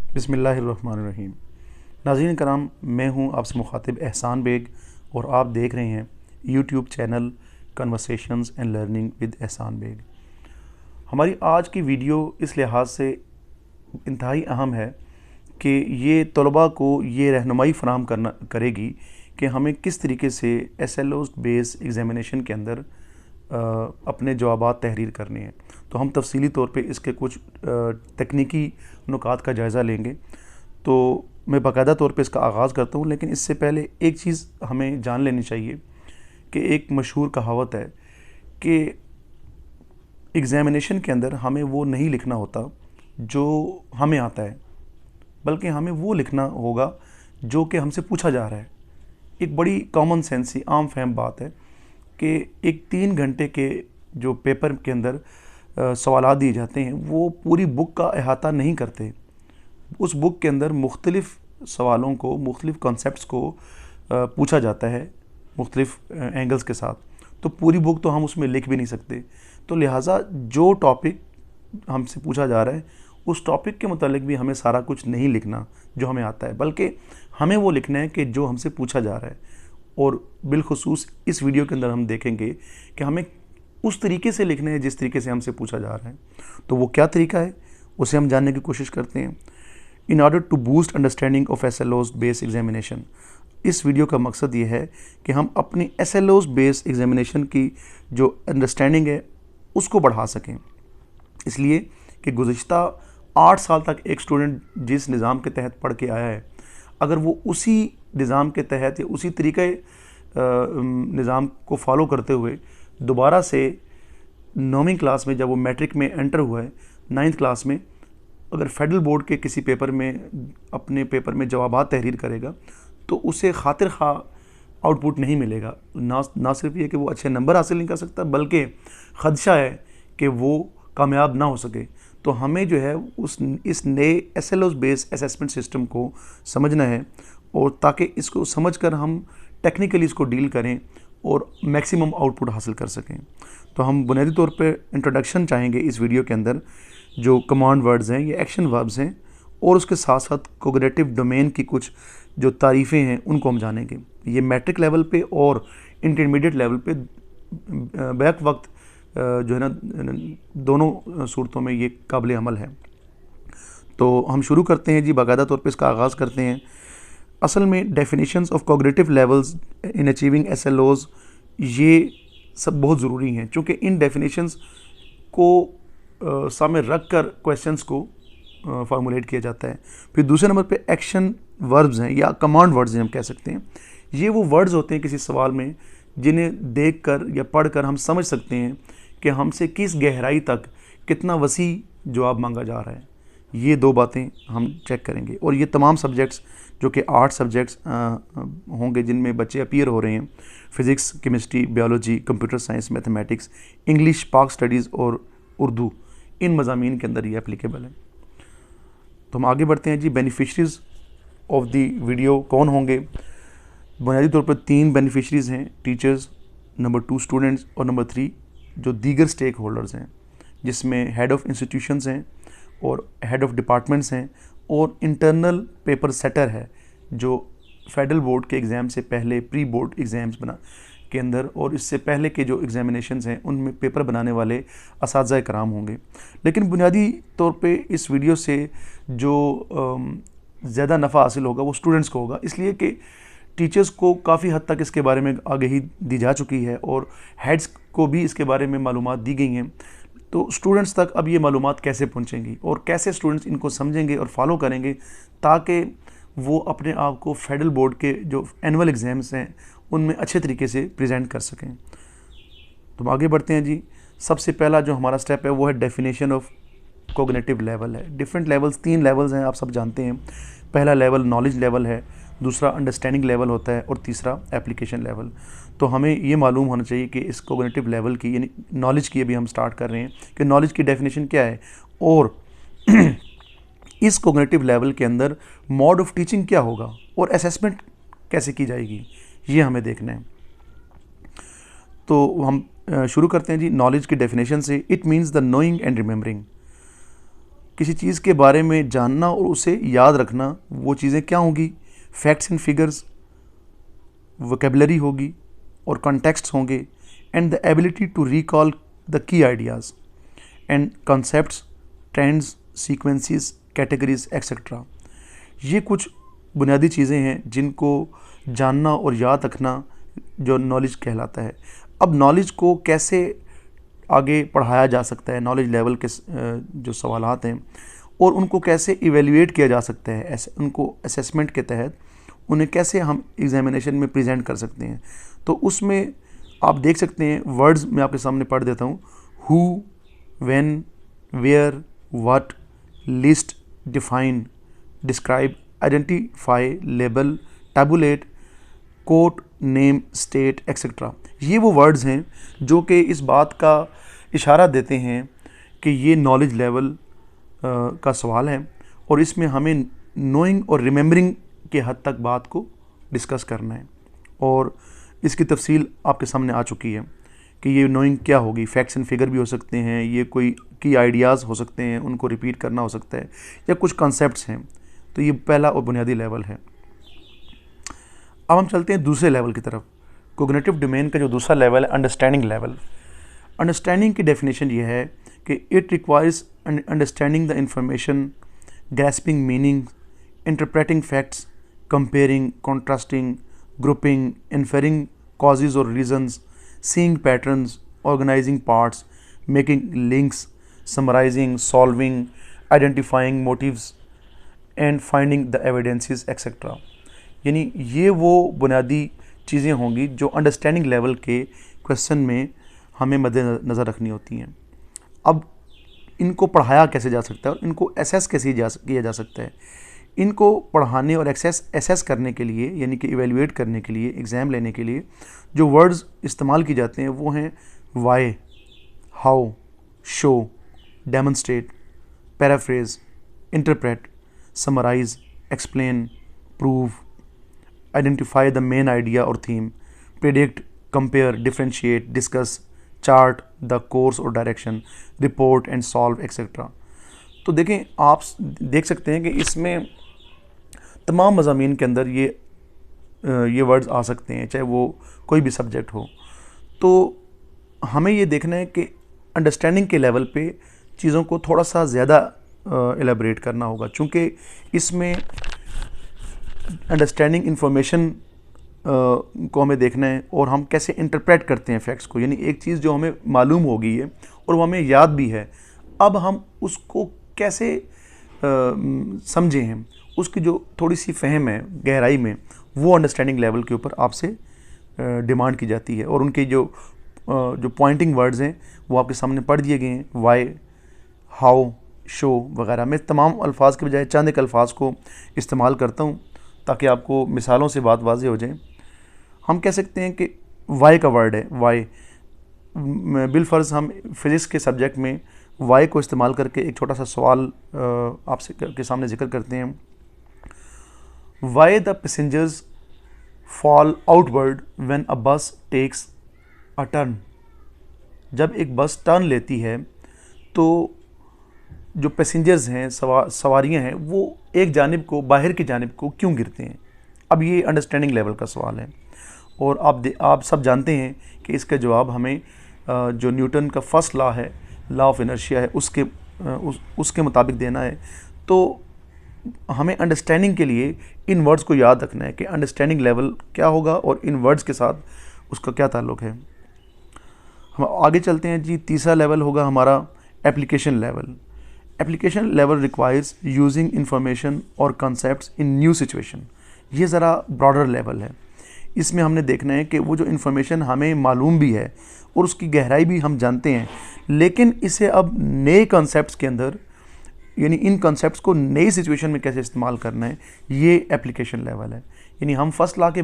बिस्मिल्लाहिर्रहमानिर्रहीम। नाज़रीन कराम, मैं हूं आपसे मुखातिब एहसान बेग और आप देख रहे हैं YouTube channel conversations and learning with एहसान बेग। हमारी आज की वीडियो इस लिहाज से इंतहाई अहम है कि ये तलबा को ये रहनुमाई फ़राहम करेगी कि हमें किस तरीके से SLOs बेस एग्ज़ामिनेशन के अंदर अपने जवाबात तहरीर करने हैं। तो हम तफसीली तौर पे इसके कुछ तकनीकी नुकात का जायज़ा लेंगे। तो मैं बाकायदा तौर पे इसका आगाज़ करता हूँ, लेकिन इससे पहले एक चीज़ हमें जान लेनी चाहिए कि एक मशहूर कहावत है कि एग्ज़ामिनेशन के अंदर हमें वो नहीं लिखना होता जो हमें आता है, बल्कि हमें वो लिखना होगा जो कि हमसे पूछा जा रहा है। एक बड़ी कॉमन सेंस ही आम फहम बात है कि एक 3 घंटे के जो पेपर के अंदर सवालात दिए जाते हैं वो पूरी बुक का अहाता नहीं करते। उस बुक के अंदर मुख्तलिफ़ सवालों को, मुख्तलिफ़ कॉन्सेप्ट्स को पूछा जाता है मुख्तलिफ़ एंगल्स के साथ। तो पूरी बुक तो हम उसमें लिख भी नहीं सकते। तो लिहाजा जो टॉपिक हमसे पूछा जा रहा है उस टॉपिक के मुतालिक भी हमें सारा कुछ नहीं लिखना जो हमें आता है, बल्कि हमें वो लिखना है कि जो हमसे पूछा जा रहा है। और बिलखुसूस इस वीडियो के अंदर हम देखेंगे कि हमें उस तरीके से लिखना है जिस तरीके से हमसे पूछा जा रहा है। तो वो क्या तरीका है उसे हम जानने की कोशिश करते हैं। In order to boost understanding of SLOs base examination, इस वीडियो का मकसद ये है कि हम अपनी SLOs बेस एग्जामिनेशन की जो अंडरस्टैंडिंग है उसको बढ़ा सकें। इसलिए कि गुज़िश्ता 8 साल तक एक स्टूडेंट जिस निज़ाम के तहत पढ़ के आया है, अगर वो उसी निज़ाम के तहत या उसी तरीके निज़ाम को फॉलो करते हुए दोबारा से 9वीं क्लास में, जब वो मैट्रिक में एंटर हुआ है, 9th क्लास में, अगर फेडरल बोर्ड के किसी पेपर में अपने पेपर में जवाबात तहरीर करेगा तो उसे खातिर खा आउटपुट नहीं मिलेगा। ना सिर्फ ये कि वो अच्छे नंबर हासिल नहीं कर सकता, बल्कि ख़दशा है कि वो कामयाब ना हो सके। तो हमें जो है इस नए SLOs बेस्ड असेसमेंट सिस्टम को समझना है, और ताकि इसको समझकर हम टेक्निकली इसको डील करें और मैक्सिमम आउटपुट हासिल कर सकें। तो हम बुनियादी तौर पे इंट्रोडक्शन चाहेंगे इस वीडियो के अंदर। जो कमांड वर्ड्स हैं, ये एक्शन वर्ब्स हैं, और उसके साथ साथ कोग्निटिव डोमेन की कुछ जो तारीफ़ें हैं उनको हम जानेंगे। ये मैट्रिक लेवल पे और इंटरमीडिएट लेवल पे बैक वक्त जो है ना, दोनों सूरतों में ये काबिल अमल है। तो हम शुरू करते हैं जी, बाकायदा तौर पे इसका आगाज़ करते हैं। असल में definitions of cognitive levels in achieving SLOs ये सब बहुत ज़रूरी हैं, क्योंकि इन डेफिनेशंस को सामने रख कर क्वेश्चंस को फार्मूलेट किया जाता है। फिर दूसरे नंबर पे एक्शन वर्ब्स हैं या कमांड वर्ड्स हैं, हम कह सकते हैं। ये वो वर्ड्स होते हैं किसी सवाल में जिन्हें देखकर या पढ़कर हम समझ सकते हैं कि हमसे किस गहराई तक कितना वसी जवाब मांगा जा रहा है। ये दो बातें हम चेक करेंगे। और ये तमाम सब्जेक्ट्स जो कि 8 सब्जेक्ट्स होंगे जिनमें बच्चे अपीयर हो रहे हैं, physics, chemistry, biology, computer science, mathematics, English, पाक स्टडीज़ और उर्दू, इन मज़ामीन के अंदर ये एप्लीकेबल है। तो हम आगे बढ़ते हैं जी। बेनिफिशरीज़ ऑफ दी वीडियो कौन होंगे? बुनियादी तौर पर 3 बेनिफिशरीज़ हैं, टीचर्स, नंबर 2 स्टूडेंट्स, और नंबर 3 जो दीगर स्टेक होल्डर्स हैं, जिसमें हेड ऑफ़ इंस्टीट्यूशंस हैं और हेड ऑफ़ डिपार्टमेंट्स हैं, और इंटरनल पेपर सेटर है जो फेडरल बोर्ड के एग्ज़ाम से पहले प्री बोर्ड एग्ज़ाम्स के अंदर और इससे पहले के जो एग्ज़ामिनेशंस हैं उनमें पेपर बनाने वाले असातिज़ा कराम होंगे। लेकिन बुनियादी तौर पे इस वीडियो से जो ज़्यादा नफ़ा हासिल होगा वो स्टूडेंट्स को होगा, इसलिए कि टीचर्स को काफ़ी हद तक इसके बारे में आगाही दी जा चुकी है और हेड्स को भी इसके बारे में मालूमात दी गई हैं। तो स्टूडेंट्स तक अब ये मालूमात कैसे पहुंचेंगी और कैसे स्टूडेंट्स इनको समझेंगे और फॉलो करेंगे, ताकि वो अपने आप को फेडरल बोर्ड के जो एनुअल एग्ज़ाम्स हैं उनमें अच्छे तरीके से प्रेजेंट कर सकें। तो हम आगे बढ़ते हैं जी। सबसे पहला जो हमारा स्टेप है वो है डेफिनेशन ऑफ कोग्निटिव लेवल है। डिफरेंट लेवल्स, 3 लेवल्स हैं, आप सब जानते हैं। पहला लेवल नॉलेज लेवल है, दूसरा अंडरस्टैंडिंग लेवल होता है, और तीसरा एप्लीकेशन लेवल। तो हमें ये मालूम होना चाहिए कि इस कोग्निटिव लेवल की, यानी नॉलेज की अभी हम स्टार्ट कर रहे हैं कि नॉलेज की डेफिनेशन क्या है, और इस कोग्निटिव लेवल के अंदर मोड ऑफ टीचिंग क्या होगा और असेसमेंट कैसे की जाएगी, ये हमें देखना है। तो हम शुरू करते हैं जी नॉलेज की डेफिनेशन से। It means the knowing and remembering, किसी चीज़ के बारे में जानना और उसे याद रखना, वो चीज़ें क्या होंगी? फैक्ट्स एंड फिगर्स, वोकेबलरी होगी और कॉन्टेक्स्ट होंगे, and the ability to recall the key ideas and concepts, trends, sequences, categories etcetera. ये कुछ बुनियादी चीज़ें हैं जिनको जानना और याद रखना जो नॉलेज कहलाता है। अब नॉलेज को कैसे आगे पढ़ाया जा सकता है, नॉलेज लेवल के जो सवालात हैं और उनको कैसे इवेल्युएट किया जा सकता है, उनको असेसमेंट के तहत उन्हें कैसे हम एग्जामिनेशन में प्रेजेंट कर सकते हैं। तो उसमें आप देख सकते हैं, वर्ड्स मैं आपके सामने पढ़ देता हूँ। Who, when, where, what, list, define, describe, identify, label, tabulate, quote, name, state etcetera. ये वो वर्ड्स हैं जो कि इस बात का इशारा देते हैं कि ये नॉलेज लेवल का सवाल है और इसमें हमें नोइंग और रिमेंबरिंग के हद तक बात को डिस्कस करना है। और इसकी तफसील आपके सामने आ चुकी है कि ये नोइंग क्या होगी। फैक्ट्स एंड फिगर भी हो सकते हैं, ये कोई की आइडियाज़ हो सकते हैं, उनको रिपीट करना हो सकता है, या कुछ कॉन्सेप्ट्स हैं। तो ये पहला और बुनियादी लेवल है। अब हम चलते हैं दूसरे लेवल की तरफ। कोग्निटिव डोमेन का जो दूसरा लेवल है, अंडरस्टैंडिंग लेवल। अंडरस्टैंडिंग की डेफिनेशन ये है कि it requires understanding the information, grasping meaning, interpreting facts, comparing, contrasting, grouping, inferring causes or reasons, seeing patterns, organizing parts, making links, summarizing, solving, identifying motives and finding the evidences etc. यानी ये वो बुनियादी चीज़ें होंगी जो understanding level के question में हमें मद्देनज़र रखनी होती हैं। अब इनको पढ़ाया कैसे जा सकता है और इनको एसेस कैसे किया जा सकता है? इनको पढ़ाने और एसेस करने के लिए, यानी कि इवेल्युएट करने के लिए, एग्ज़ाम लेने के लिए जो वर्ड्स इस्तेमाल की जाते हैं वो हैं why, how, show, demonstrate, paraphrase, interpret, summarise, explain, prove, identify the main idea और theme, predict, compare, differentiate, discuss, chart the course और direction, report and solve etcetera. तो देखें, आप देख सकते हैं कि इसमें तमाम मज़ामीन के अंदर ये वर्ड्स आ सकते हैं, चाहे वो कोई भी सब्जेक्ट हो। तो हमें ये देखना है कि अंडरस्टैंडिंग के लेवल पे चीज़ों को थोड़ा सा ज़्यादा एलेबरेट करना होगा, चूँकि इसमें अंडरस्टैंडिंग इंफॉर्मेशन को हमें देखना है और हम कैसे इंटरप्रेट करते हैं फैक्ट्स को। यानी एक चीज़ जो हमें मालूम हो गई है और वो हमें याद भी है, अब हम उसको कैसे समझें हैं, उसकी जो थोड़ी सी फहम है गहराई में, वो अंडरस्टैंडिंग लेवल के ऊपर आपसे डिमांड की जाती है। और उनके जो पॉइंटिंग वर्ड्स हैं वो आपके सामने पढ़ दिए गए हैं, वाई, हाउ, शो वगैरह। मैं तमाम अल्फाज के बजाय चंद एक अल्फाज को इस्तेमाल करता हूँ ताकि आपको मिसालों से बात वाज़ेह हो जाए। हम कह सकते हैं कि वाई का वर्ड है, वाई, बिलफर्ज हम फिज़िक्स के सब्जेक्ट में वाई को इस्तेमाल करके एक छोटा सा सवाल आपसे के सामने जिक्र करते हैं। Why the passengers fall outward when a बस टेक्स अ टर्न। जब एक बस टर्न लेती है तो जो पैसेंजर्स हैं, सवारियां हैं, वो एक जानिब को, बाहर की जानिब को क्यों गिरते हैं? अब ये अंडरस्टैंडिंग लेवल का सवाल है और आप सब जानते हैं कि इसका जवाब हमें जो न्यूटन का फर्स्ट लॉ है, लॉ ऑफ इनर्शिया है, उसके मुताबिक देना है। तो हमें अंडरस्टैंडिंग के लिए इन वर्ड्स को याद रखना है कि अंडरस्टैंडिंग लेवल क्या होगा और इन वर्ड्स के साथ उसका क्या ताल्लुक़ है। हम आगे चलते हैं जी। तीसरा लेवल होगा हमारा application level. Application level requires using information और कॉन्सेप्ट्स इन न्यू सिचुएशन। ये ज़रा ब्रॉडर लेवल है। इसमें हमने देखना है कि वो जो इन्फॉर्मेशन हमें मालूम भी है और उसकी गहराई भी हम जानते हैं, लेकिन इसे अब नए कॉन्सेप्ट्स के अंदर, यानी इन कॉन्सेप्ट्स को नई सिचुएशन में कैसे इस्तेमाल करना है, ये एप्लीकेशन लेवल है। यानी हम फर्स्ट लॉ के